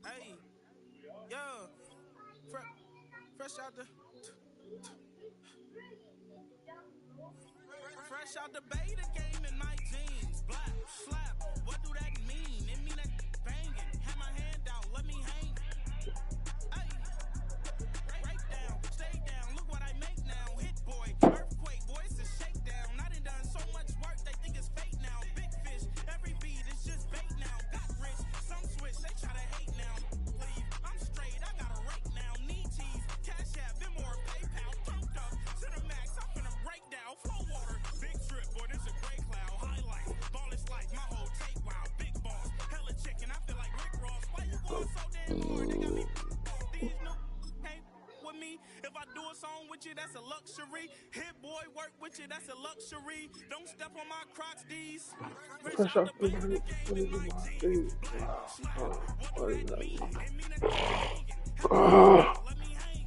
Hey, yo, fresh out the fresh out the beta game in my jeans. Black slap, what do that mean? It mean that banging. Have my hand out, let me hang. Hey, break down, stay down. Look what I make now. Hit boy, earthquake, boy, it's a shakedown. I done so much work, they think it's fake now. Big fish, every beat is just bait now. Got rich, some switch, they try to hate now. Leave, I'm straight, I got a rake now. Need tease, cash app, been more PayPal. Pumped up, to the max, I'm finna break down. Flow water, big trip, boy, this a gray cloud. Highlight, ball is like my whole tape, wow. Big boss, hella chicken, I feel like Rick Ross. Why you going so damn hard? They got me, these new can't with me. If I do a song with you, that's a luxury. Hit boy, work with you, that's a luxury. Don't step on my Crocs, these. Fresh Fresh out off the the base of the game in my jeans. Black slap, what do that mean? It mean that banging. Have my hand Wow. out, let me hang.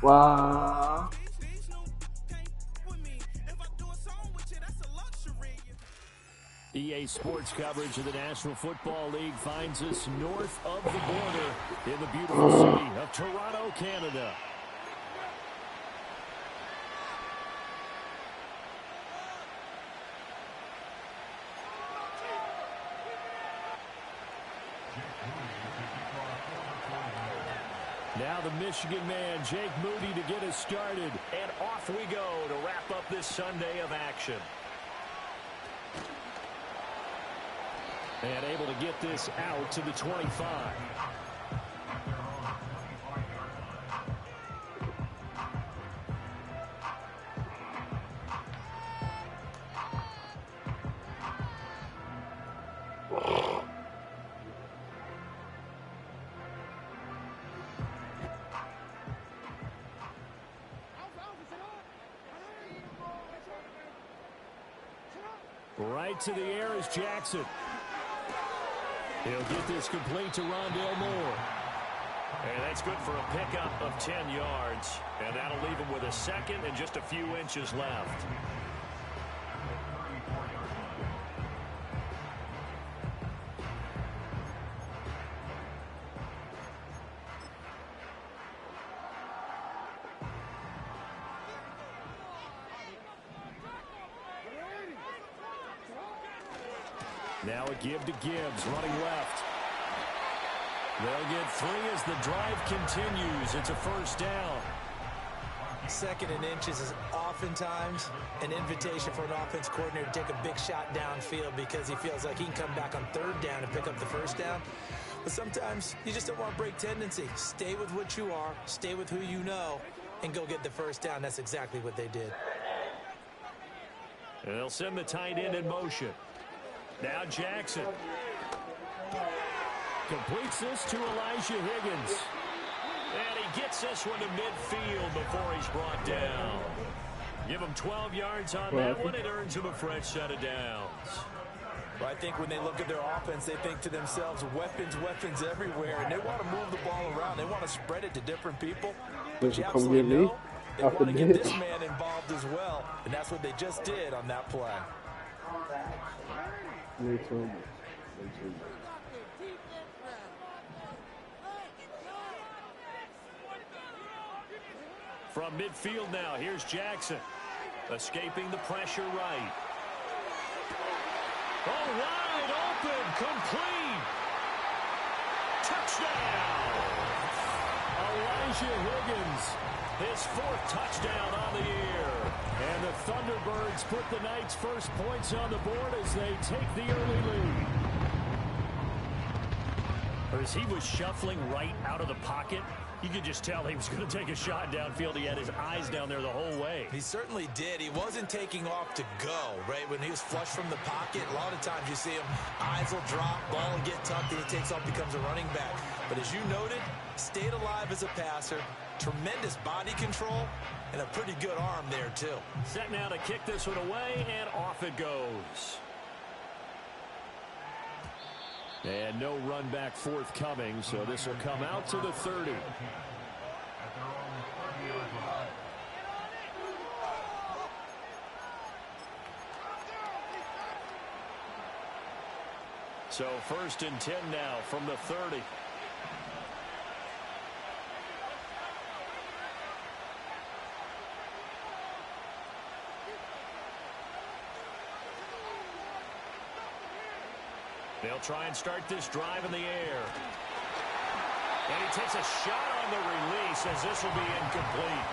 Wow. These new can't with me. If I do a song with you, that's a luxury. EA Sports coverage of the National Football League finds us north of the border in the beautiful city of Toronto, Canada. Now the Michigan man, Jake Moody, to get us started. And off we go to wrap up this Sunday of action. And able to get this out to the 25. Right to the air is Jackson. He'll get this complete to Rondale Moore. And that's good for a pickup of 10 yards. And that'll leave him with a second and just a few inches left. Now a give to Gibbs, running left. They'll get 3 as the drive continues. It's a first down. Second and inches is oftentimes an invitation for an offense coordinator to take a big shot downfield because he feels like he can come back on third down and pick up the first down. But sometimes you just don't want to break tendency. Stay with what you are, stay with who you know, and go get the first down. That's exactly what they did. And they'll send the tight end in motion. Now Jackson. Completes this to Elijah Higgins. And he gets this one to midfield before he's brought down. Give him 12 yards on that one. It earns him a fresh set of downs. Well, I think when they look at their offense, they think to themselves, weapons, weapons everywhere. And they want to move the ball around. They want to spread it to different people. But you absolutely know they want to get this man involved as well. And that's what they just did on that play. From midfield now, here's Jackson. Escaping the pressure right. Oh, wide open, complete. Touchdown. Elijah Higgins, his 4th touchdown on the year. And the Thunderbirds put the Knights' first points on the board as they take the early lead. As he was shuffling right out of the pocket, you could just tell he was going to take a shot downfield. He had his eyes down there the whole way. He certainly did. He wasn't taking off to go, right? When he was flush from the pocket, a lot of times you see him, eyes will drop, ball will get tucked, and he takes off, becomes a running back. But as you noted, stayed alive as a passer, tremendous body control, and a pretty good arm there, too. Set now to kick this one away, and off it goes. And no run back forthcoming, so this will come out to the 30. So 1st and 10 now from the 30. They'll try and start this drive in the air. And he takes a shot on the release as this will be incomplete.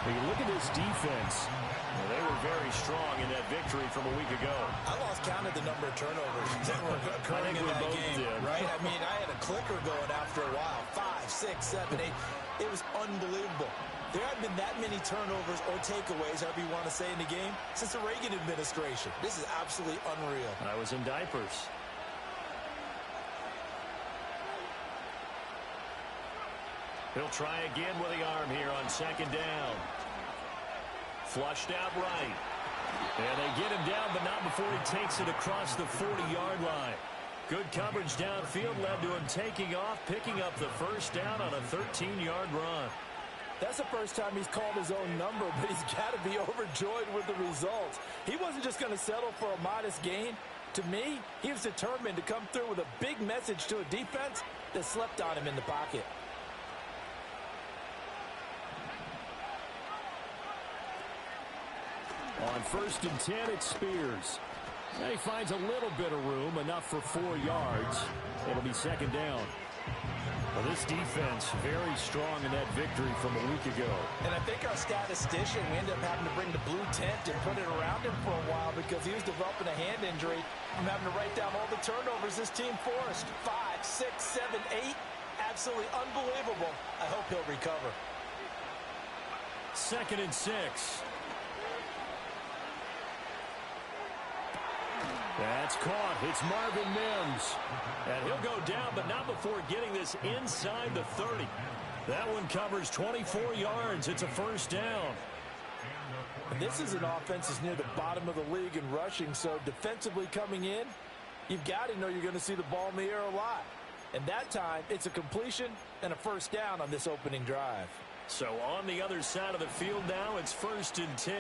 When you look at this defense, well, they were very strong in that victory from a week ago. I lost count of the number of turnovers that were occurring in that game, right? I mean, I had a clicker going after a while. 5, 6, 7, 8. It was unbelievable. There haven't been that many turnovers or takeaways, however you want to say, in the game since the Reagan administration. This is absolutely unreal. I was in diapers. He'll try again with the arm here on 2nd down. Flushed out right. And they get him down, but not before he takes it across the 40-yard line. Good coverage downfield led to him taking off, picking up the 1st down on a 13-yard run. That's the first time he's called his own number, but he's got to be overjoyed with the results. He wasn't just going to settle for a modest gain. To me, he was determined to come through with a big message to a defense that slept on him in the pocket. On 1st and 10, it's Spears. Now he finds a little bit of room, enough for 4 yards. It'll be 2nd down. Well, this defense very strong in that victory from a week ago. And I think our statistician, we ended up having to bring the blue tent and put it around him for a while because he was developing a hand injury from having to write down all the turnovers this team forced. 5, 6, 7, 8. Absolutely unbelievable. I hope he'll recover. 2nd and 6. That's caught. It's Marvin Mims. And he'll go down, but not before getting this inside the 30. That one covers 24 yards. It's a 1st down. And this is an offense that's near the bottom of the league in rushing, so defensively coming in, you've got to know you're going to see the ball in the air a lot. And that time, it's a completion and a 1st down on this opening drive. So on the other side of the field now, it's 1st and 10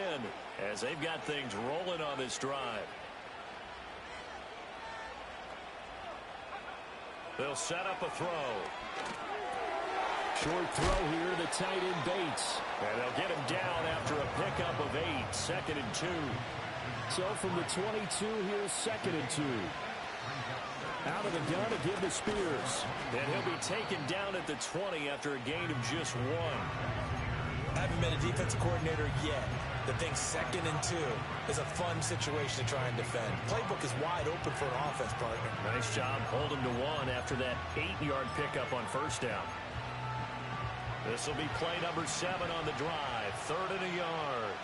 as they've got things rolling on this drive. They'll set up a throw. Short throw here to tight end Bates. And they'll get him down after a pickup of 8. 2nd and 2. So from the 22, here's 2nd and 2. Out of the gun to give to Spears. And he'll be taken down at the 20 after a gain of just 1. I haven't been a defensive coordinator yet that thinks 2nd and 2 is a fun situation to try and defend. Playbook is wide open for an offense partner. Nice job holding to 1 after that 8-yard pickup on 1st down. This will be play number 7 on the drive. 3rd and a yard.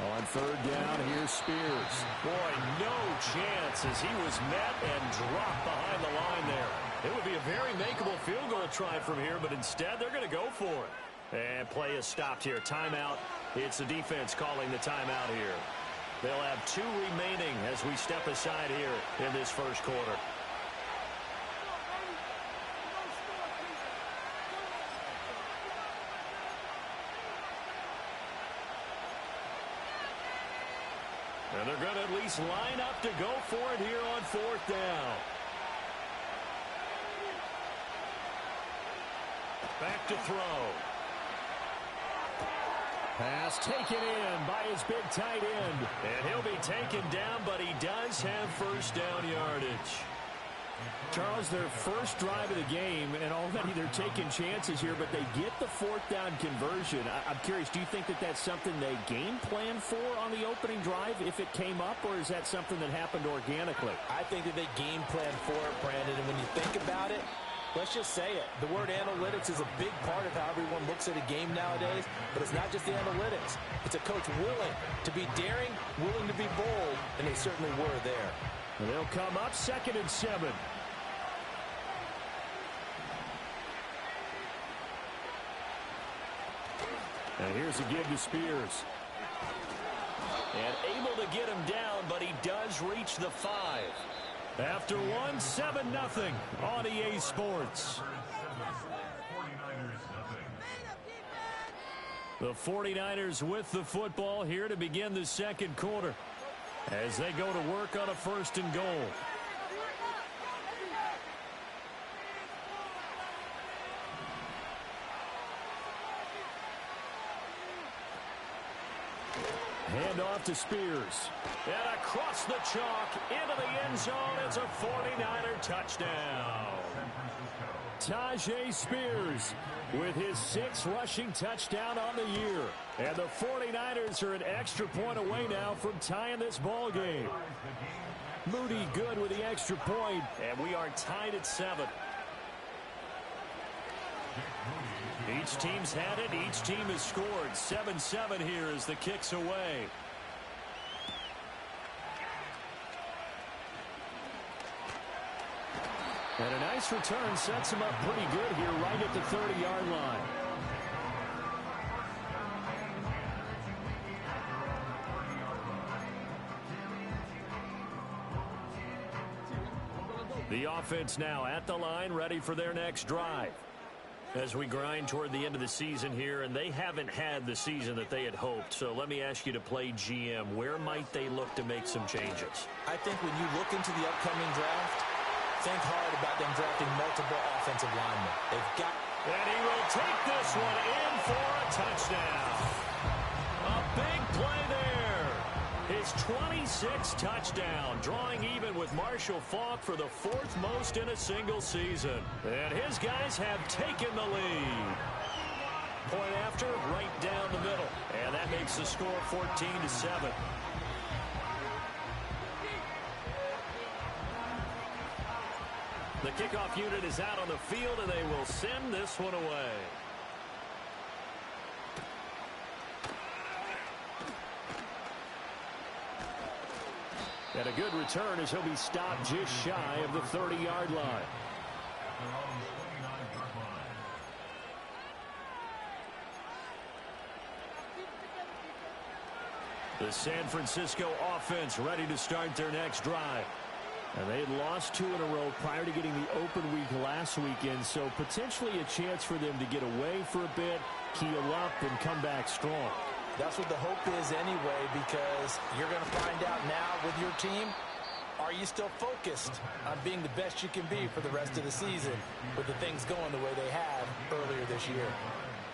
On 3rd down, here's Spears. Boy, no chance as he was met and dropped behind the line there. It would be a very makeable field goal try from here, but instead they're going to go for it. And play is stopped here. Timeout. It's the defense calling the timeout here. They'll have 2 remaining as we step aside here in this 1st quarter. And they're going to at least line up to go for it here on 4th down. Back to throw. Pass taken in by his big tight end. And he'll be taken down, but he does have 1st down yardage. Charles, their first drive of the game, and already they're taking chances here, but they get the 4th down conversion. I'm curious, do you think that that's something they game plan for on the opening drive if it came up, or is that something that happened organically? I think that they game plan for it, Brandon, and when you think about it, let's just say it. The word analytics is a big part of how everyone looks at a game nowadays, but it's not just the analytics. It's a coach willing to be daring, willing to be bold, and they certainly were there. And they'll come up 2nd and 7. And here's a give to Spears. And able to get him down, but he does reach the 5. After 1, 7-0 on EA Sports. The 49ers with the football here to begin the 2nd quarter. as they go to work on a 1st and goal. Hand off to Spears. And across the chalk into the end zone. It's a 49er touchdown. Tajay Spears with his 6th rushing touchdown on the year. And the 49ers are an extra point away now from tying this ball game. Moody good with the extra point, and we are tied at 7. Each team's had it. Each team has scored. 7-7 here as the kick's away. And a nice return sets him up pretty good here right at the 30-yard line. The offense now at the line, ready for their next drive. As we grind toward the end of the season here, and they haven't had the season that they had hoped. So let me ask you to play GM. Where might they look to make some changes? I think when you look into the upcoming draft, think hard about them drafting multiple offensive linemen. They've got... And he will take this one in for a touchdown. A big play there. His 26th touchdown, drawing even with Marshall Faulk for the 4th most in a single season. And his guys have taken the lead. Point after, right down the middle. And that makes the score 14-7. The kickoff unit is out on the field, and they will send this one away. And a good return as he'll be stopped just shy of the 30-yard line. The San Francisco offense ready to start their next drive. And they had lost 2 in a row prior to getting the open week last weekend, so potentially a chance for them to get away for a bit, heal up, and come back strong. That's what the hope is anyway, because you're going to find out now with your team, are you still focused on being the best you can be for the rest of the season with the things going the way they had earlier this year?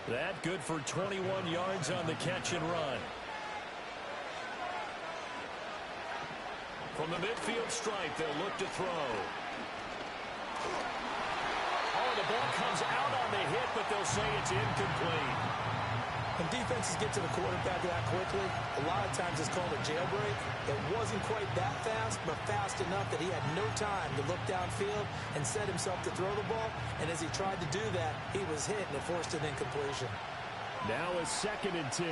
That good for 21 yards on the catch and run. From the midfield stripe, they'll look to throw. Oh, the ball comes out on the hit, but they'll say it's incomplete. When defenses get to the quarterback that quickly, a lot of times it's called a jailbreak. It wasn't quite that fast, but fast enough that he had no time to look downfield and set himself to throw the ball. And as he tried to do that, he was hit and it forced an incompletion. Now a 2nd and 10.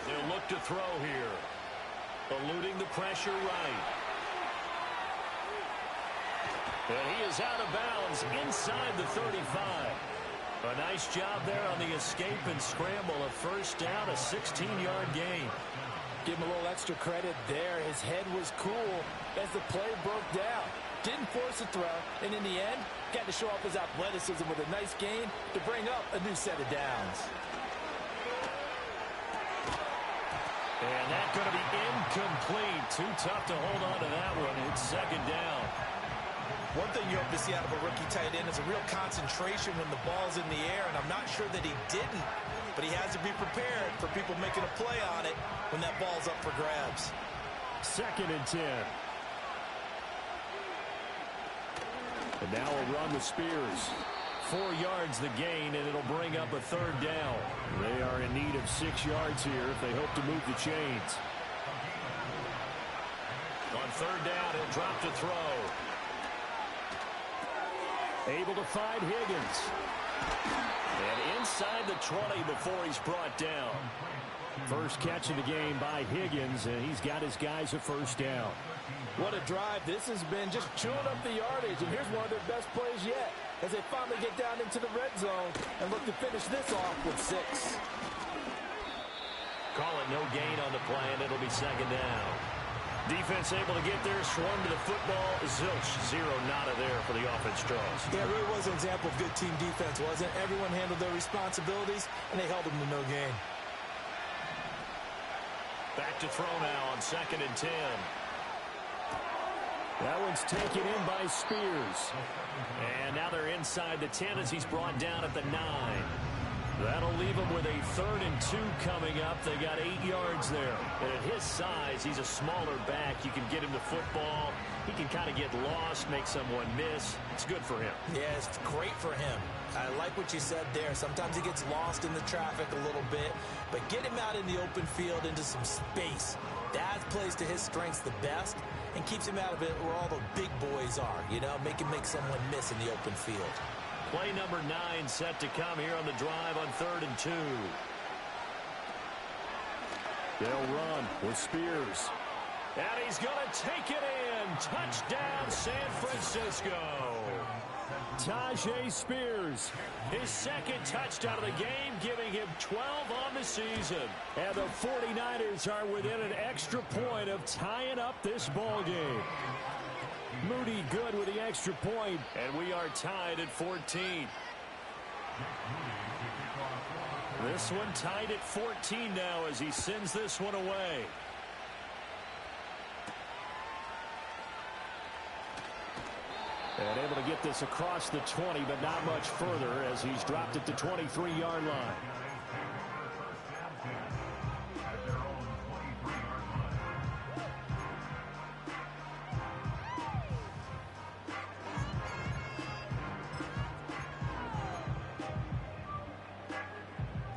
They'll look to throw here. Eluding the pressure right. And he is out of bounds inside the 35. A nice job there on the escape and scramble. A 1st down, a 16-yard gain. Give him a little extra credit there. His head was cool as the play broke down. Didn't force a throw, and in the end, got to show off his athleticism with a nice gain to bring up a new set of downs. And that's going to be incomplete. Too tough to hold on to that one. It's 2nd down. One thing you hope to see out of a rookie tight end is a real concentration when the ball's in the air, and I'm not sure that he didn't, but he has to be prepared for people making a play on it when that ball's up for grabs. 2nd and 10. And now a run with Spears. 4 yards the gain, and it'll bring up a 3rd down. They are in need of 6 yards here if they hope to move the chains. On 3rd down, he'll drop to throw. Able to find Higgins. And inside the 20 before he's brought down. First catch of the game by Higgins, and he's got his guys a 1st down. What a drive this has been, just chewing up the yardage, and here's one of their best plays yet as they finally get down into the red zone and look to finish this off with 6. Call it no gain on the play, and it'll be 2nd down. Defense able to get there, swarm to the football. Zilch, zero, nada there for the offense draws. Yeah, it really was an example of good team defense, wasn't it? Everyone handled their responsibilities, and they held them to no gain. Back to throw now on 2nd and 10. That one's taken in by Spears. And now they're inside the 10 as he's brought down at the 9. That'll leave him with a 3rd and 2 coming up. They got 8 yards there. And at his size, he's a smaller back. You can get him the football. He can kind of get lost, make someone miss. It's good for him. Yeah, it's great for him. I like what you said there. Sometimes he gets lost in the traffic a little bit, but get him out in the open field into some space. That plays to his strengths the best and keeps him out of it where all the big boys are, you know, make someone miss in the open field. Play number 9 set to come here on the drive on 3rd and 2. They'll run with Spears. And he's going to take it in. Touchdown, San Francisco. Tajay Spears. His 2nd touchdown of the game, giving him 12 on the season. And the 49ers are within an extra point of tying up this ball game. Moody good with the extra point. And we are tied at 14. This one tied at 14 now as he sends this one away. And able to get this across the 20, but not much further as he's dropped it to 23-yard line.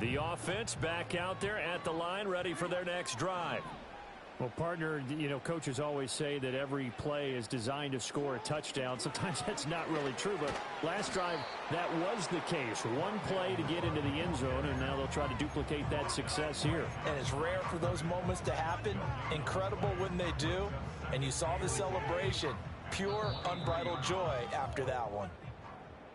The offense back out there at the line, ready for their next drive. Well, partner, you know, coaches always say that every play is designed to score a touchdown. Sometimes that's not really true, but last drive, that was the case. One play to get into the end zone, and now they'll try to duplicate that success here. And it's rare for those moments to happen. Incredible when they do. And you saw the celebration. Pure, unbridled joy after that one.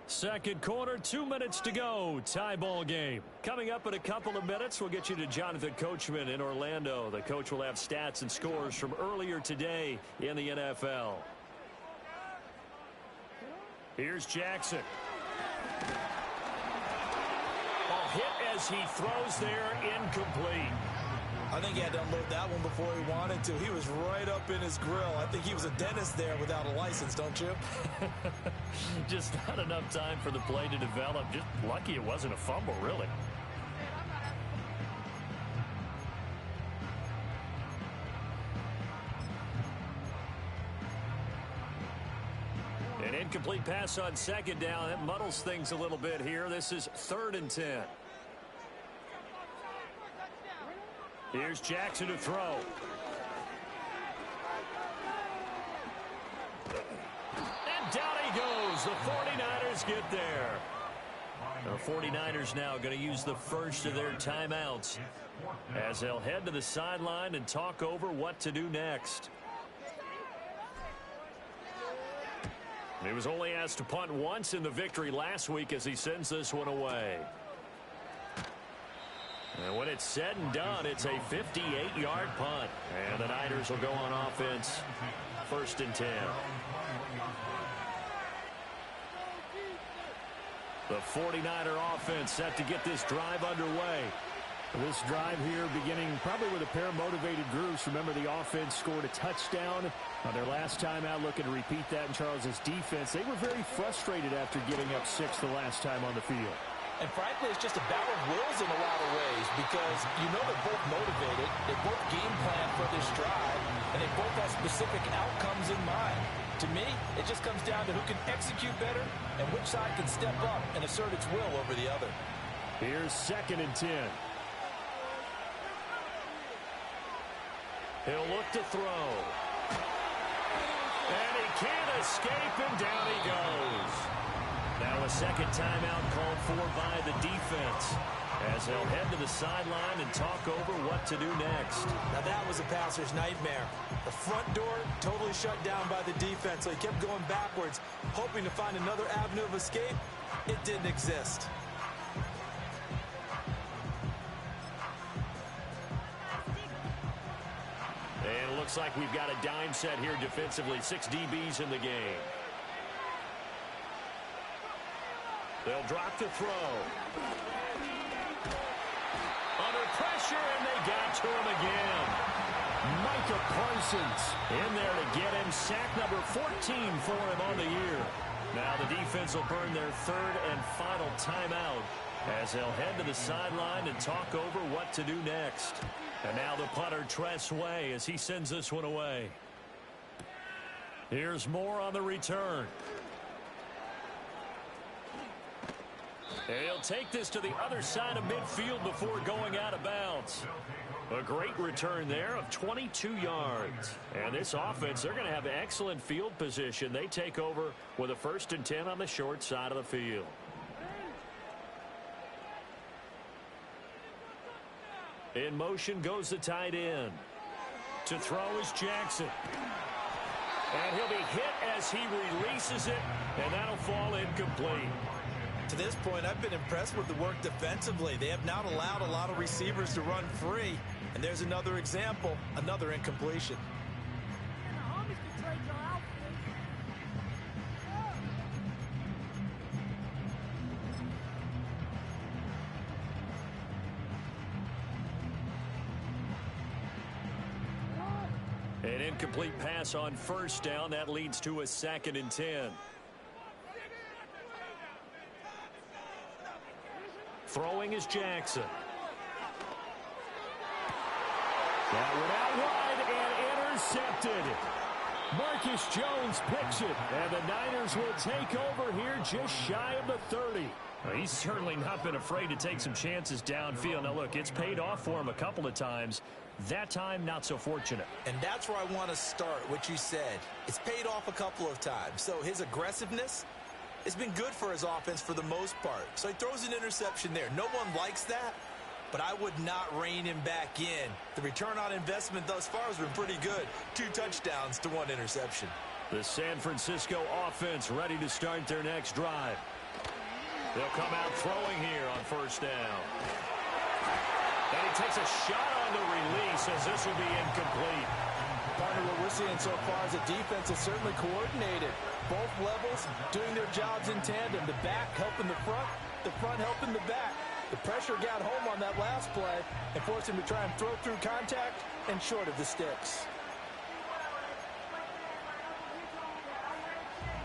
Second quarter, 2 minutes to go. Tie ball game. Coming up in a couple of minutes, we'll get you to Jonathan Coachman in Orlando. The coach will have stats and scores from earlier today in the NFL. Here's Jackson. A hit as he throws there, incomplete. I think he had to unload that one before he wanted to. He was right up in his grill. I think he was a dentist there without a license, don't you? Just not enough time for the play to develop. Just lucky it wasn't a fumble, really. An incomplete pass on 2nd down. That muddles things a little bit here. This is 3rd and 10. Here's Jackson to throw. And down he goes. The 49ers get there. The 49ers now going to use the first of their timeouts as they'll head to the sideline and talk over what to do next. He was only asked to punt once in the victory last week as he sends this one away. And when it's said and done, it's a 58-yard punt. And the Niners will go on offense. 1st and 10. The 49er offense set to get this drive underway. This drive here beginning probably with a pair of motivated groups. Remember, the offense scored a touchdown on their last time out, looking to repeat that in Charles's defense. They were very frustrated after giving up 6 the last time on the field. And frankly, it's just a battle of wills in a lot of ways because you know they're both motivated. They both game plan for this drive, and they both have specific outcomes in mind. To me, it just comes down to who can execute better and which side can step up and assert its will over the other. Here's 2nd and 10. He'll look to throw. And he can't escape, and down he goes. Now a second timeout called for by the defense as they'll head to the sideline and talk over what to do next. Now that was a passer's nightmare. The front door totally shut down by the defense, so he kept going backwards, hoping to find another avenue of escape. It didn't exist. And looks like we've got a dime set here defensively. 6 DBs in the game. They'll drop to throw. Under pressure, and they got to him again. Micah Parsons In there to get him. Sack number 14 for him on the year. Now the defense will burn their third and final timeout as they'll head to the sideline and talk over what to do next. And now the punter, Tress Way, as he sends this one away. Here's more on the return. And he'll take this to the other side of midfield before going out of bounds. A great return there of 22 yards. And this offense, they're going to have excellent field position. They take over with a 1st and 10 on the short side of the field. In motion goes the tight end. To throw is Jackson. And he'll be hit as he releases it, and that'll fall incomplete. To this point, I've been impressed with the work defensively. They have not allowed a lot of receivers to run free. And there's another example, another incompletion. An incomplete pass on 1st down. That leads to a 2nd and 10. Throwing is Jackson. That went out wide and intercepted. Marcus Jones picks it, and the Niners will take over here just shy of the 30. Well, he's certainly not been afraid to take some chances downfield. Now, look, it's paid off for him a couple of times. That time, not so fortunate. And that's where I want to start, what you said. It's paid off a couple of times. So his aggressiveness has been good for his offense for the most part. So he throws an interception there. No one likes that, but I would not rein him back in. The return on investment thus far has been pretty good. 2 touchdowns to 1 interception. The San Francisco offense ready to start their next drive. They'll come out throwing here on 1st down. And he takes a shot on the release as this will be incomplete. Partner, what we're seeing so far is a defense that's certainly coordinated. Both levels doing their jobs in tandem. The back helping the front helping the back. The pressure got home on that last play and forced him to try and throw through contact and short of the sticks.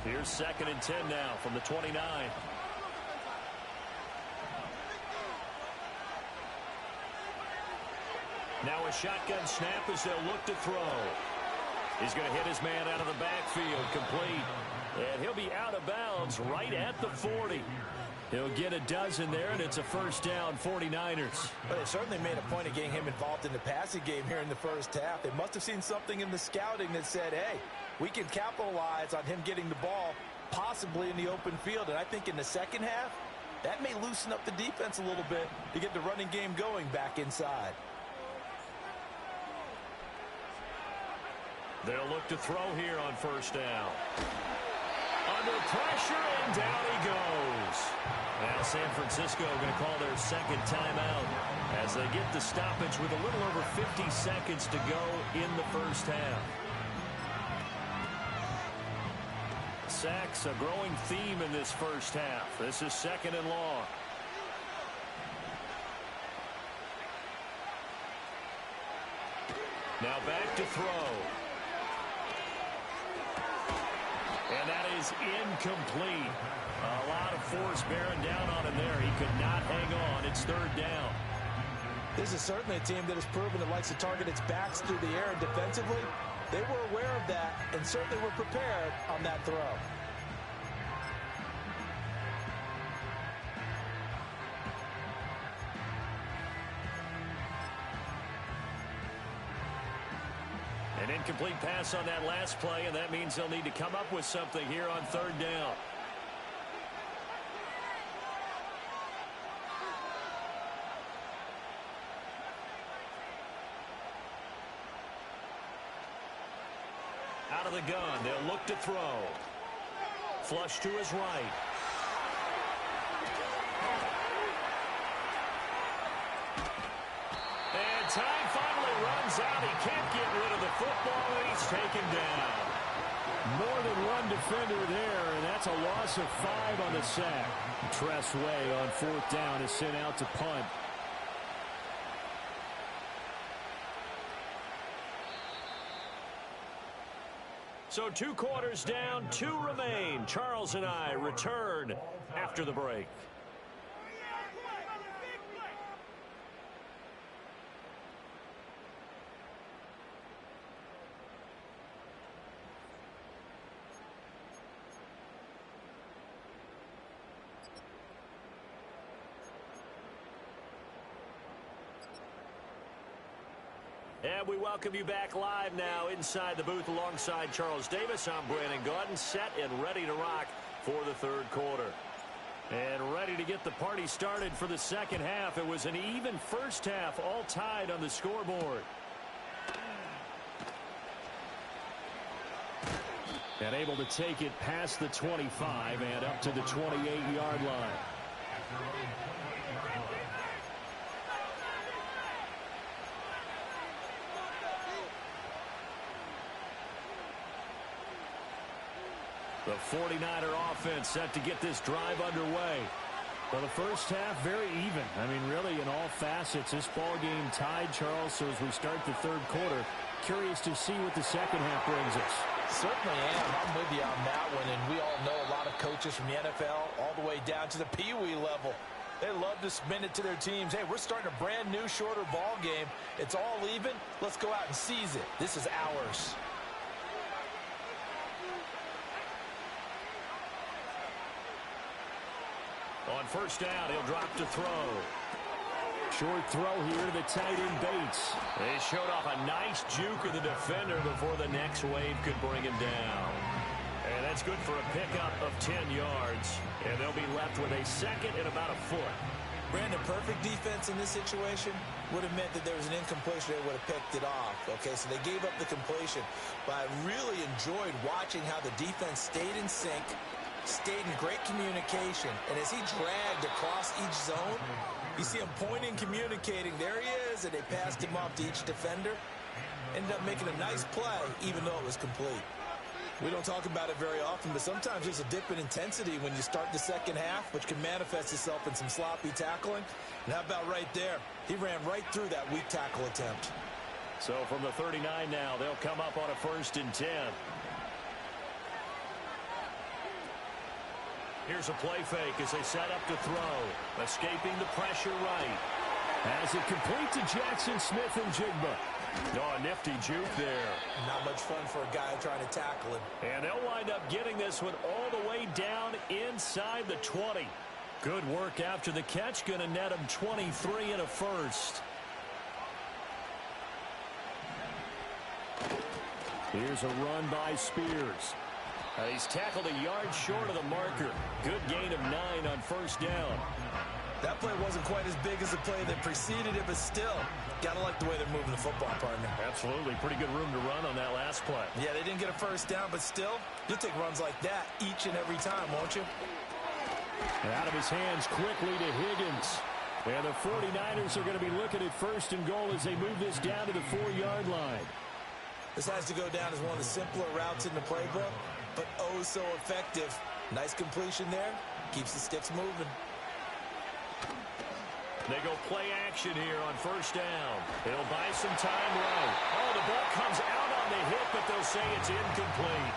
Here's 2nd and 10 now from the 29. Now a shotgun snap as they'll look to throw. He's going to hit his man out of the backfield, complete. And he'll be out of bounds right at the 40. He'll get a dozen there, and it's a 1st down, 49ers. But they certainly made a point of getting him involved in the passing game here in the 1st half. They must have seen something in the scouting that said, hey, we can capitalize on him getting the ball possibly in the open field. And I think in the 2nd half, that may loosen up the defense a little bit to get the running game going back inside. They'll look to throw here on 1st down. Under pressure, and down he goes. Now San Francisco going to call their 2nd timeout as they get the stoppage with a little over 50 seconds to go in the 1st half. Sacks, a growing theme in this 1st half. This is 2nd and long. Now back to throw. And that is incomplete. A lot of force bearing down on him there. He could not hang on. It's 3rd down. This is certainly a team that has proven it likes to target its backs through the air, and defensively, they were aware of that and certainly were prepared on that throw. An incomplete pass on that last play, and that means they'll need to come up with something here on 3rd down. Out of the gun, they'll look to throw. Flush to his right. And time finally runs is out. He can't get rid of the football, and he's taken down. More than one defender there, and that's a loss of 5 on the sack. Tress Way on 4th down is sent out to punt. So 2 quarters down, 2 remain. Charles and I return after the break. And we welcome you back live now inside the booth alongside Charles Davis. I'm Brandon Gaudin, set and ready to rock for the 3rd quarter. And ready to get the party started for the second half. It was an even first half, all tied on the scoreboard. And able to take it past the 25 and up to the 28-yard line. The 49er offense set to get this drive underway. Well, the first half, very even. I mean, really, in all facets, this ball game tied, Charles. So as we start the 3rd quarter, curious to see what the second half brings us. Certainly am. I'm with you on that one. And we all know a lot of coaches from the NFL all the way down to the Pee Wee level. They love to spin it to their teams. Hey, we're starting a brand new, shorter ball game. It's all even. Let's go out and seize it. This is ours. On 1st down, he'll drop to throw. Short throw here to the tight end Bates. They showed off a nice juke of the defender before the next wave could bring him down. And that's good for a pickup of 10 yards. And they'll be left with a second and about a foot. Brandon, perfect defense in this situation would have meant that there was an incompletion. They would have picked it off. Okay, so they gave up the completion. But I really enjoyed watching how the defense stayed in sync, stayed in great communication, and as he dragged across each zone, you see him pointing, communicating. There he is, and they passed him off to each defender. Ended up making a nice play, even though it was complete. We don't talk about it very often, but sometimes there's a dip in intensity when you start the second half, which can manifest itself in some sloppy tackling. And how about right there? He ran right through that weak tackle attempt. So from the 39 now, they'll come up on a 1st and 10. Here's a play fake as they set up to throw. Escaping the pressure right. As it complete to Jackson Smith and Jigba. Oh, a nifty juke there. Not much fun for a guy trying to tackle him. And they'll wind up getting this one all the way down inside the 20. Good work after the catch. Going to net him 23 and a first. Here's a run by Spears. He's tackled a yard short of the marker. Good gain of 9 on 1st down. That play wasn't quite as big as the play that preceded it, but still, gotta like the way they're moving the football, partner. Absolutely. Pretty good room to run on that last play. Yeah, they didn't get a 1st down, but still, you'll take runs like that each and every time, won't you? Out of his hands quickly to Higgins. And the 49ers are going to be looking at 1st and goal as they move this down to the 4-yard line. This has to go down as one of the simpler routes in the playbook, but oh so effective. Nice completion there. Keeps the sticks moving. They go play action here on 1st down. They'll buy some time right. Oh, the ball comes out on the hit, but they'll say it's incomplete.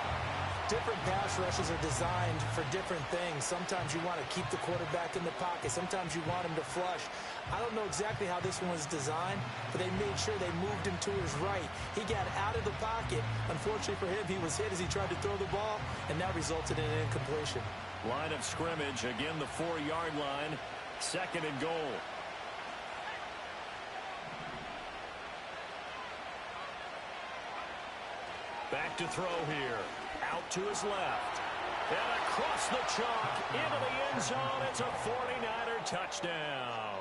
Different pass rushes are designed for different things. Sometimes you want to keep the quarterback in the pocket. Sometimes you want him to flush. I don't know exactly how this one was designed, but they made sure they moved him to his right. He got out of the pocket. Unfortunately for him, he was hit as he tried to throw the ball, and that resulted in an incompletion. Line of scrimmage, again the 4-yard line. 2nd and goal. Back to throw here. Out to his left. And across the chalk into the end zone. It's a 49er touchdown.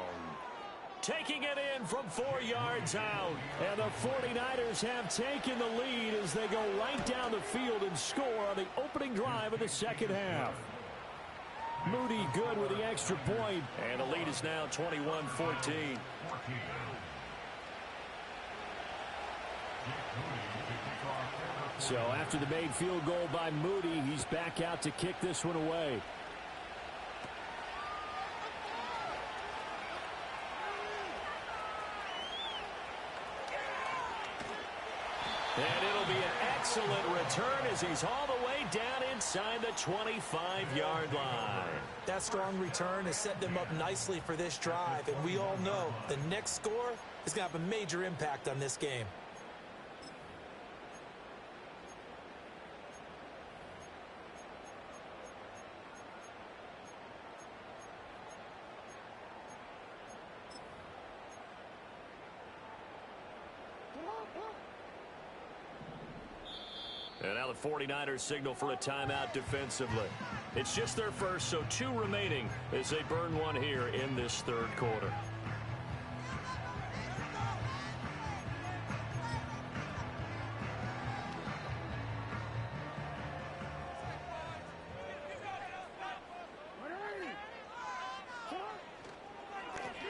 Taking it in from 4 yards out. And the 49ers have taken the lead as they go right down the field and score on the opening drive of the second half. Moody good with the extra point. And the lead is now 21-14. So after the made field goal by Moody, he's back out to kick this one away. And it'll be an excellent return as he's all the way down inside the 25-yard line. That strong return has set them up nicely for this drive, and we all know the next score is going to have a major impact on this game. And now the 49ers signal for a timeout defensively. It's just their first, so 2 remaining as they burn one here in this third quarter.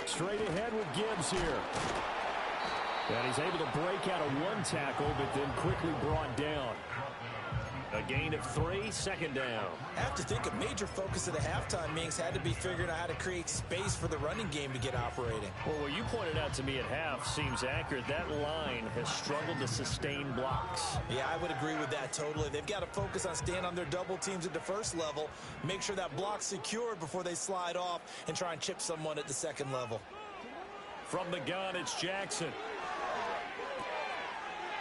Straight ahead with Gibbs here. And he's able to break out of 1 tackle, but then quickly brought down. A gain of 3, second down. I have to think a major focus of the halftime meetings had to be figuring out how to create space for the running game to get operating. Well, what you pointed out to me at half seems accurate. That line has struggled to sustain blocks. Yeah, I would agree with that totally. They've got to focus on staying on their double teams at the first level, make sure that block's secured before they slide off and try and chip someone at the second level. From the gun, it's Jackson.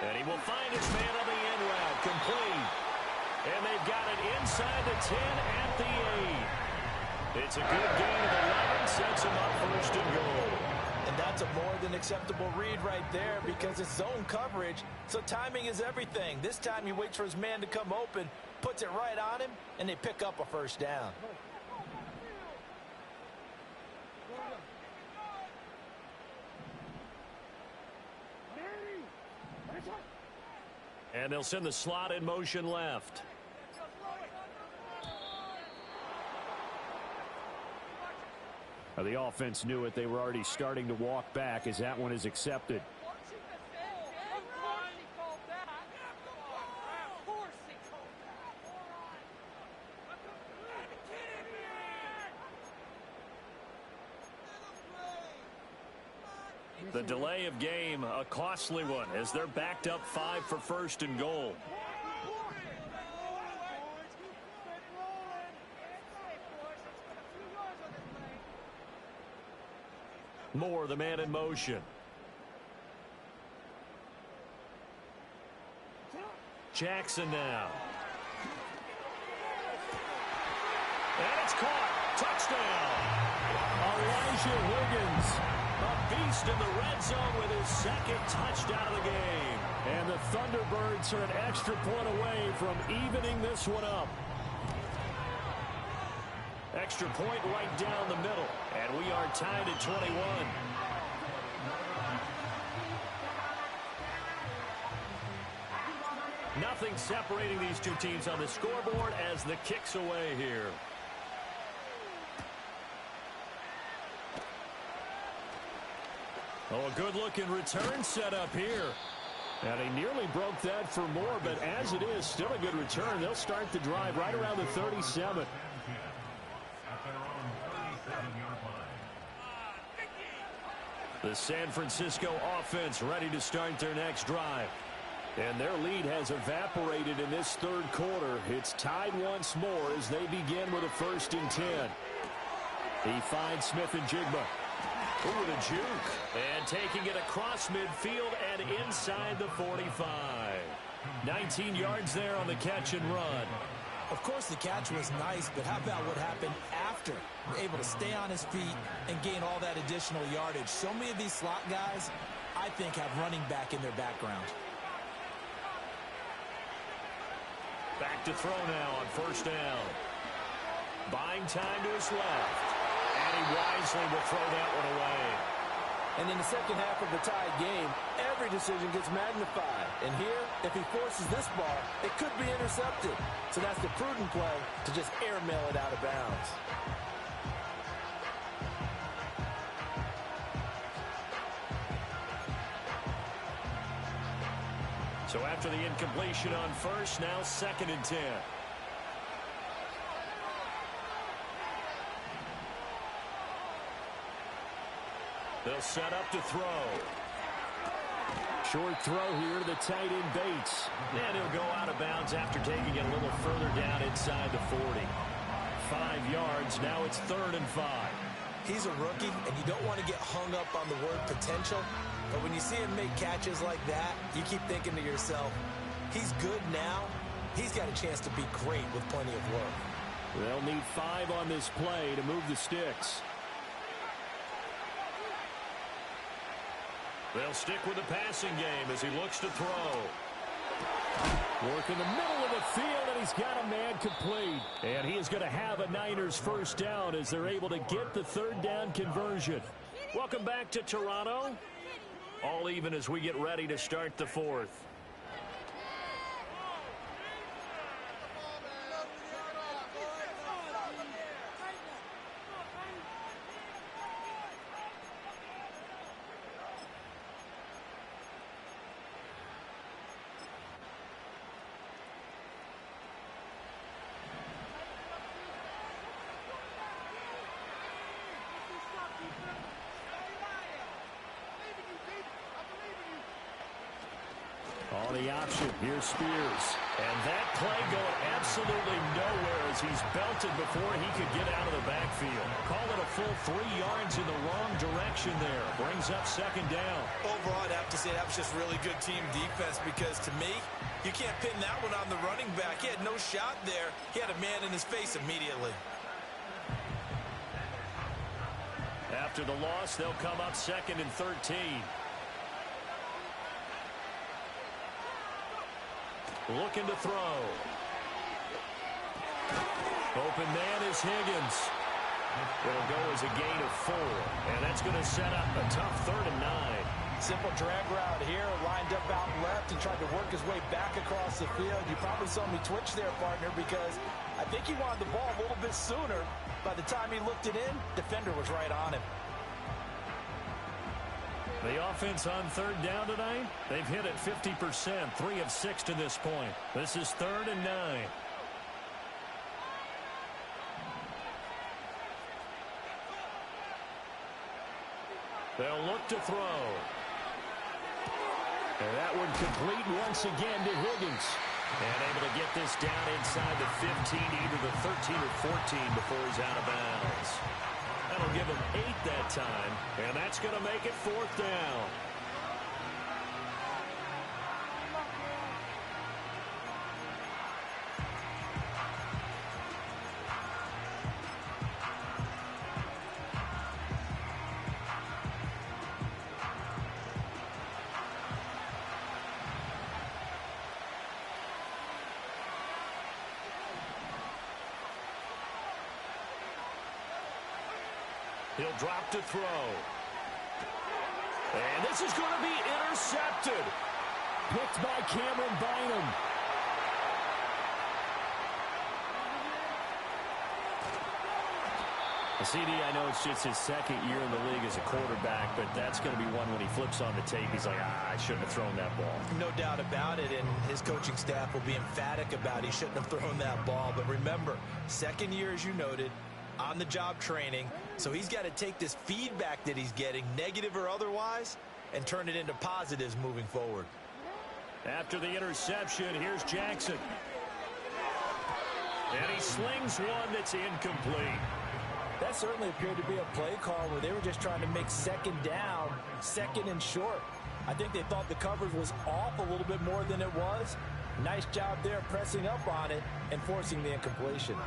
And he will find his man on the end route, complete. And they've got it inside the 10 at the 8. It's a good gain of 11, sets him up first and goal. And that's a more than acceptable read right there because it's zone coverage, so timing is everything. This time he waits for his man to come open, puts it right on him, and they pick up a first down. And they'll send the slot in motion left. The offense knew it. They were already starting to walk back as that one is accepted. The delay of game, a costly one, as they're backed up 5 for first and goal. Moore, the man in motion. Jackson now. And it's caught. Touchdown. Elijah Higgins. A beast in the red zone with his second touchdown of the game. And the Thunderbirds are an extra point away from evening this one up. Extra point right down the middle. And we are tied at 21. Nothing separating these two teams on the scoreboard as the kick's away here. Oh, a good-looking return set up here. And he nearly broke that for Moore, but as it is, still a good return. They'll start the drive right around the 37. The San Francisco offense ready to start their next drive. And their lead has evaporated in this third quarter. It's tied once more as they begin with a 1st and 10. He finds Smith and Jigba. Ooh, the juke. And taking it across midfield and inside the 45. 19 yards there on the catch and run. Of course, the catch was nice, but how about what happened after? Able to stay on his feet and gain all that additional yardage. So many of these slot guys, I think, have running back in their background. Back to throw now on 1st down. Buying time to his left. And he wisely will throw that one away. And in the second half of the tied game, every decision gets magnified. And here, if he forces this ball, it could be intercepted. So that's the prudent play to just airmail it out of bounds. So after the incompletion on first, now 2nd and 10. They'll set up to throw. Short throw here to the tight end Bates. And he'll go out of bounds after taking it a little further down inside the 40. 5 yards. Now it's 3rd and 5. He's a rookie, and you don't want to get hung up on the word potential. But when you see him make catches like that, you keep thinking to yourself, he's good now. He's got a chance to be great with plenty of work. They'll need 5 on this play to move the sticks. They'll stick with the passing game as he looks to throw. Work in the middle of the field, and he's got a man complete. And he is going to have a Niners first down as they're able to get the 3rd down conversion. Welcome back to Toronto. All even as we get ready to start the 4th. On the option, here's Spears. And that play going absolutely nowhere as he's belted before he could get out of the backfield. Call it a full 3 yards in the wrong direction there. Brings up 2nd down. Overall, I'd have to say that was just really good team defense because to me, you can't pin that one on the running back. He had no shot there. He had a man in his face immediately. After the loss, they'll come up 2nd and 13. Looking to throw. Open man is Higgins. It'll go as a gain of 4. And that's going to set up a tough 3rd and 9. Simple drag route here, lined up out left and tried to work his way back across the field. You probably saw me twitch there, partner, because I think he wanted the ball a little bit sooner. By the time he looked it in, defender was right on him. The offense on 3rd down tonight, they've hit it 50%, 3 of 6 to this point. This is 3rd and 9. They'll look to throw. And that one complete once again to Higgins. And able to get this down inside the 15, either the 13 or 14 before he's out of bounds. That'll give him 8 that time, and that's going to make it 4th down. He'll drop to throw. And this is going to be intercepted. Picked by Cameron Bynum. CD, I know it's just his 2nd year in the league as a quarterback, but that's going to be one when he flips on the tape, he's like, I shouldn't have thrown that ball. No doubt about it, and his coaching staff will be emphatic about he shouldn't have thrown that ball. But remember, 2nd year, as you noted, on-the-job training, so he's got to take this feedback that he's getting, negative or otherwise, and turn it into positives moving forward. After the interception, here's Jackson. And he slings one that's incomplete. That certainly appeared to be a play call where they were just trying to make 2nd down, 2nd and short. I think they thought the coverage was off a little bit more than it was. Nice job there pressing up on it and forcing the incompletion.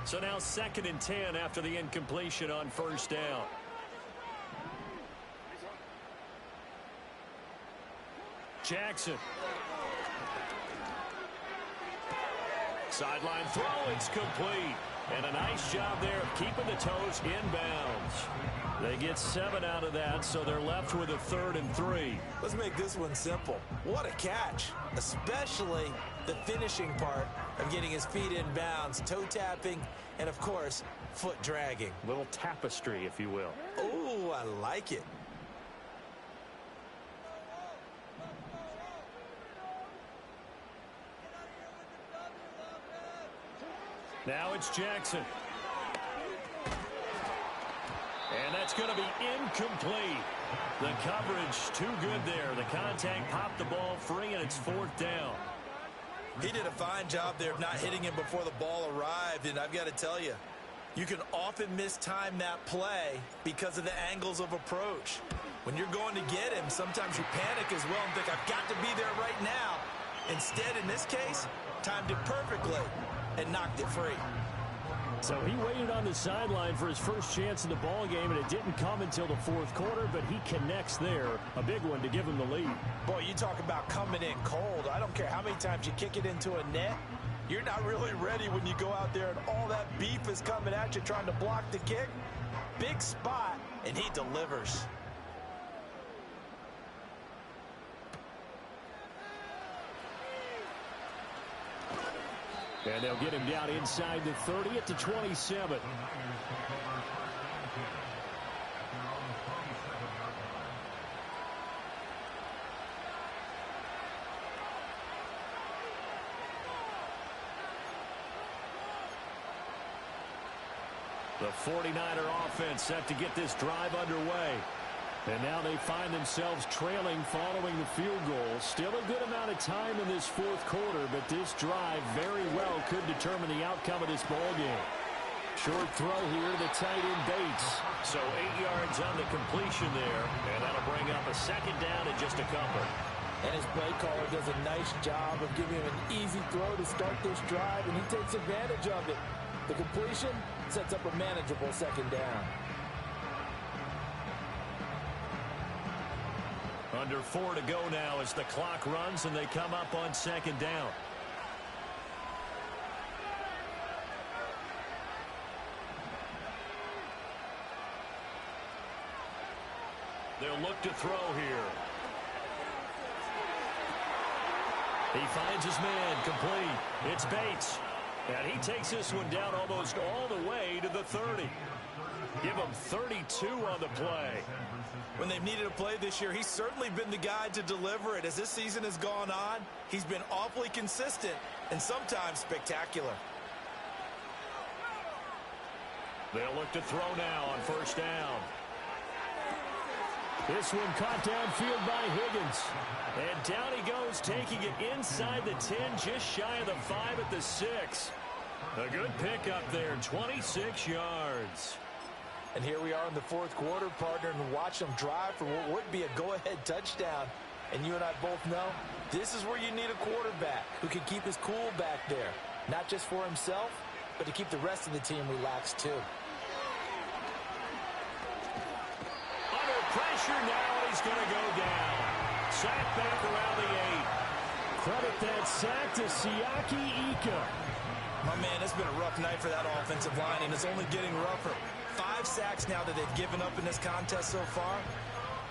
So now 2nd and 10 after the incompletion on 1st down. Jackson. Sideline throw, it's complete. And a nice job there of keeping the toes inbounds. They get 7 out of that, so they're left with a 3rd and 3. Let's make this one simple. What a catch, especially the finishing part of getting his feet in bounds, toe tapping, and of course, foot dragging. Little tapestry, if you will. Oh, I like it. Now it's Jackson. And that's going to be incomplete. The coverage too good there. The contact popped the ball free, and it's 4th down. He did a fine job there of not hitting him before the ball arrived, and I've got to tell you, you can often mistime that play because of the angles of approach. When you're going to get him, sometimes you panic as well and think, I've got to be there right now. Instead, in this case, timed it perfectly and knocked it free. So he waited on the sideline for his first chance in the ball game, and it didn't come until the 4th quarter, but he connects there. A big one to give him the lead. Boy, you talk about coming in cold. I don't care how many times you kick it into a net. You're not really ready when you go out there and all that beef is coming at you trying to block the kick. Big spot, and he delivers. And they'll get him down inside the 30 at the 27. The 49er offense set to get this drive underway. And now they find themselves trailing following the field goal. Still a good amount of time in this 4th quarter, but this drive very well could determine the outcome of this ball game. Short throw here to the tight end Bates. So 8 yards on the completion there, and that'll bring up a 2nd down and just a couple. And his play caller does a nice job of giving him an easy throw to start this drive, and he takes advantage of it. The completion sets up a manageable 2nd down. Under 4 to go now as the clock runs and they come up on 2nd down. They'll look to throw here. He finds his man complete. It's Bates. And he takes this one down almost all the way to the 30. Give him 32 on the play. When they've needed a play this year, he's certainly been the guy to deliver it. As this season has gone on, he's been awfully consistent and sometimes spectacular. They'll look to throw now on 1st down. This one caught downfield by Higgins. And down he goes, taking it inside the 10, just shy of the 5 at the 6. A good pickup there, 26 yards. And here we are in the 4th quarter, partner, and watch them drive for what would be a go-ahead touchdown. And you and I both know this is where you need a quarterback who can keep his cool back there. Not just for himself, but to keep the rest of the team relaxed too. Under pressure now, and he's going to go down. Sack back around the 8. Credit that sack to Siaki Ika. My man, it's been a rough night for that offensive line, and it's only getting rougher. 5 sacks now that they've given up in this contest so far.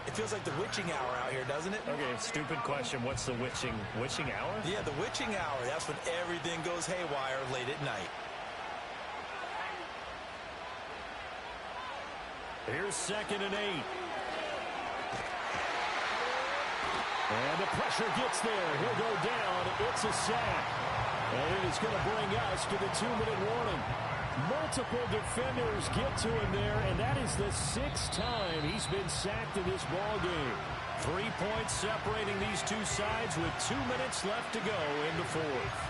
It feels like the witching hour out here, doesn't it? Okay, stupid question. What's the witching hour? Yeah, the witching hour. That's when everything goes haywire late at night. Here's 2nd and 8. And the pressure gets there. He'll go down. It's a sack. And it is going to bring us to the 2-minute warning. Multiple defenders get to him there, and that is the 6th time he's been sacked in this ball game. 3 points separating these two sides with 2 minutes left to go in the 4th.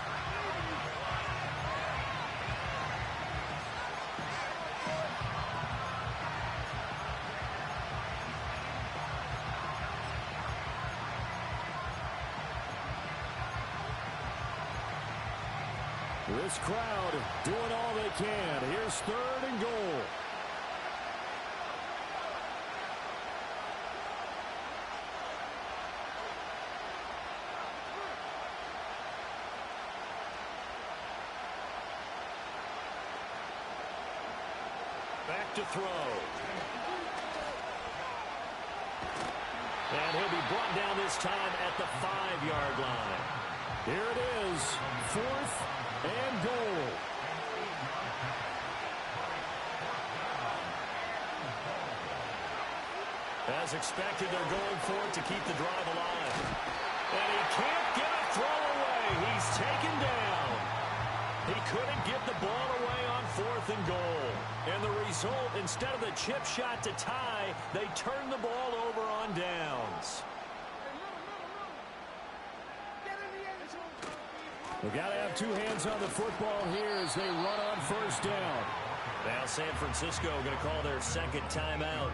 This crowd doing all they can. Here's 3rd and goal. Back to throw. And he'll be brought down this time at the 5-yard line. Here it is, 4th and goal. As expected, they're going for it to keep the drive alive. And he can't get a throw away. He's taken down. He couldn't get the ball away on 4th and goal. And the result, instead of the chip shot to tie, they turned the ball over on downs. We've got to have two hands on the football here as they run on 1st down. Now San Francisco going to call their 2nd timeout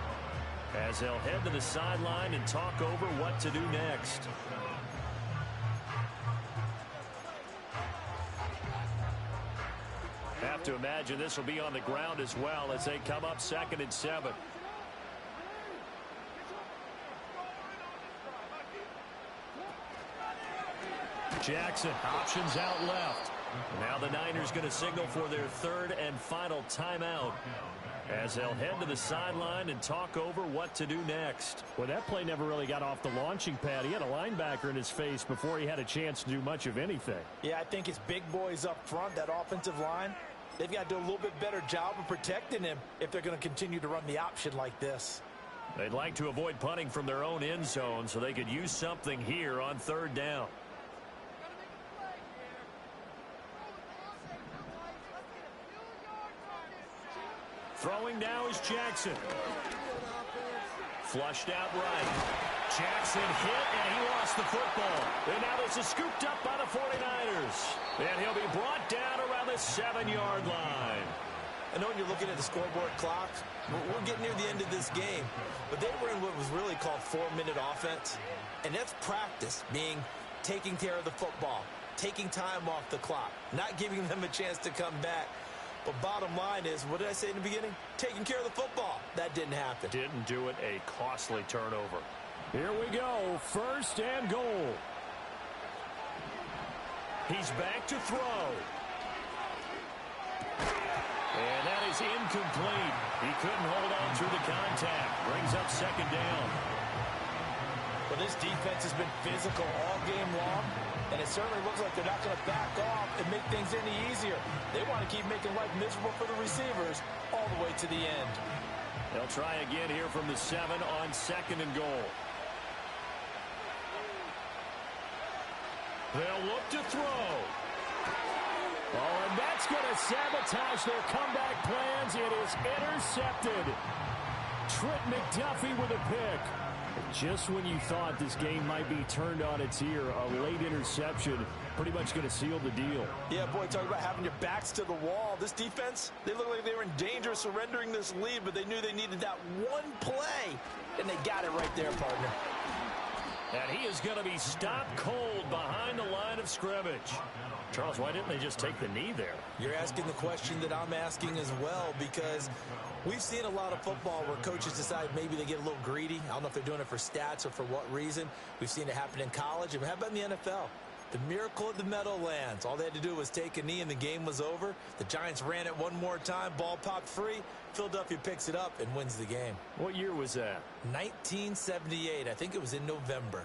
as they'll head to the sideline and talk over what to do next. Have to imagine this will be on the ground as well as they come up 2nd and 7. Jackson, options out left. Now the Niners going to signal for their 3rd and final timeout as they'll head to the sideline and talk over what to do next. Well, that play never really got off the launching pad. He had a linebacker in his face before he had a chance to do much of anything. Yeah, I think it's big boys up front, that offensive line. They've got to do a little bit better job of protecting him if they're going to continue to run the option like this. They'd like to avoid punting from their own end zone so they could use something here on 3rd down. Throwing now is Jackson. Flushed out right. Jackson hit, and he lost the football. And now this is scooped up by the 49ers. And he'll be brought down around the 7-yard line. I know when you're looking at the scoreboard clock, we're getting near the end of this game. But they were in what was really called 4-minute offense. And that's practice, meaning taking care of the football, taking time off the clock, not giving them a chance to come back. But bottom line is, what did I say in the beginning? Taking care of the football. That didn't happen. Didn't do it. A costly turnover. Here we go. 1st and goal. He's back to throw. And that is incomplete. He couldn't hold on through the contact. Brings up 2nd down. Well, this defense has been physical all game long. And it certainly looks like they're not going to back off and make things any easier. They want to keep making life miserable for the receivers all the way to the end. They'll try again here from the 7 on 2nd and goal. They'll look to throw. Oh, and that's going to sabotage their comeback plans. It is intercepted. Trent McDuffie with a pick. Just when you thought this game might be turned on its ear, a late interception pretty much going to seal the deal. Yeah, boy, talk about having your backs to the wall. This defense, they look like they were in danger of surrendering this lead, but they knew they needed that one play, and they got it right there, partner. And he is going to be stopped cold behind the line of scrimmage. Charles, why didn't they just take the knee there? You're asking the question that I'm asking as well, because we've seen a lot of football where coaches decide maybe they get a little greedy. I don't know if they're doing it for stats or for what reason. We've seen it happen in college. And how about in the NFL? The miracle at the Meadowlands. All they had to do was take a knee and the game was over. The Giants ran it one more time. Ball popped free. Philadelphia picks it up and wins the game. What year was that? 1978. I think it was in November.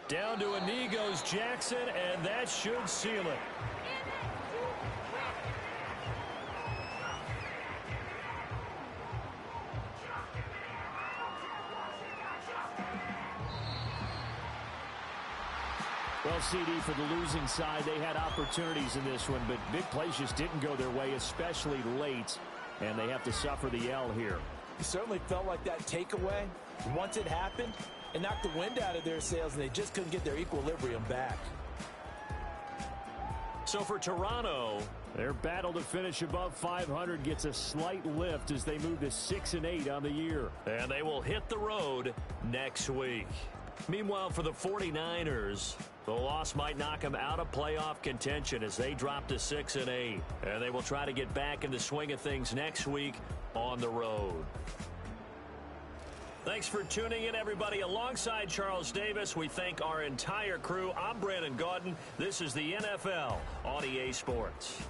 Down to a knee goes Jackson, and that should seal it. Well, CD, for the losing side, they had opportunities in this one, but big plays just didn't go their way, especially late, and they have to suffer the L here. It certainly felt like that takeaway, once it happened, it knocked the wind out of their sails, and they just couldn't get their equilibrium back. So for Toronto, their battle to finish above 500 gets a slight lift as they move to 6-8 on the year. and they will hit the road next week. Meanwhile, for the 49ers, the loss might knock them out of playoff contention as they drop to 6-8. And they will try to get back in the swing of things next week on the road. Thanks for tuning in, everybody. Alongside Charles Davis, we thank our entire crew. I'm Brandon Gaudin. This is the NFL on EA Sports.